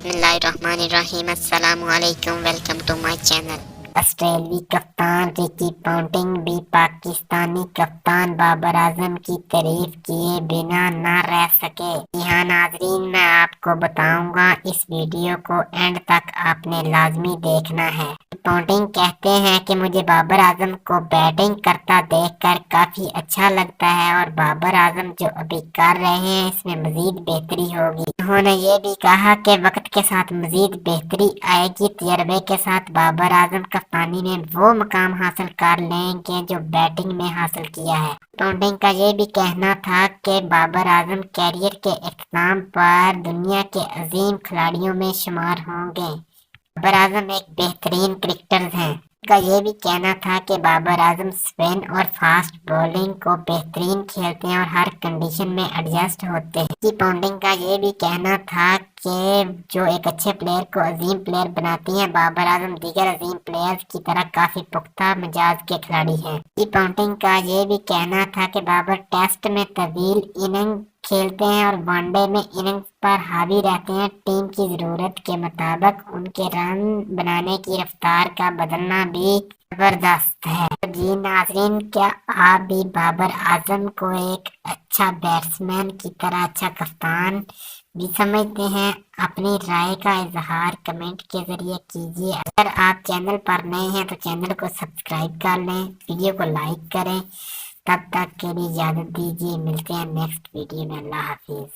बिस्मिल्लाहिर्रहमानिर्रहीम। अस्सलाम वालेकुम। Welcome to my channel. ऑस्ट्रेलियाई कप्तान रिकी पॉन्टिंग भी पाकिस्तानी कप्तान बाबर आजम की तारीफ किए बिना न रह सके। यहाँ नाजरीन, मैं आपको बताऊंगा, इस वीडियो को एंड तक आपने लाजमी देखना है। पॉन्टिंग कहते हैं कि मुझे बाबर आजम को बैटिंग करता देखकर काफी अच्छा लगता है और बाबर आजम जो अभी कर रहे हैं इसमें मजीद बेहतरी होगी। उन्होंने ये भी कहा कि वक्त के साथ मजीद बेहतरी आएगी। तजर्बे के साथ बाबर आजम कप्तानी में वो मकाम हासिल कर लेंगे जो बैटिंग में हासिल किया है। पॉन्टिंग का ये भी कहना था कि बाबर आजम कैरियर के इख्तिताम पर दुनिया के अजीम खिलाड़ियों में शुमार होंगे। बाबर आजम एक बेहतरीन क्रिकेटर हैं। का ये भी कहना था कि बाबर आजम स्पिन और फास्ट बॉलिंग को बेहतरीन खेलते हैं और हर कंडीशन में एडजस्ट होते हैं। की पॉन्टिंग का ये भी कहना था कि जो एक अच्छे प्लेयर को अजीम प्लेयर बनाती है, बाबर आजम दीगर अजीम प्लेयर्स की तरह काफी पुख्ता मिजाज के खिलाड़ी हैं। की पॉन्टिंग का ये भी कहना था कि बाबर टेस्ट में तवील इनिंग खेलते हैं और वनडे में इनिंग्स पर हावी रहते हैं। टीम की जरूरत के मुताबिक उनके रन बनाने की रफ्तार का बदलना भी जबरदस्त है। जी नाजरीन, क्या आप भी बाबर आजम को एक अच्छा बैट्समैन की तरह अच्छा कप्तान भी समझते हैं? अपनी राय का इजहार कमेंट के जरिए कीजिए। अगर आप चैनल पर नए हैं तो चैनल को सब्सक्राइब कर लें, वीडियो को लाइक करें। तब तक के लिए इजाजत दीजिए, मिलते हैं नेक्स्ट वीडियो में। अल्लाह हाफिज।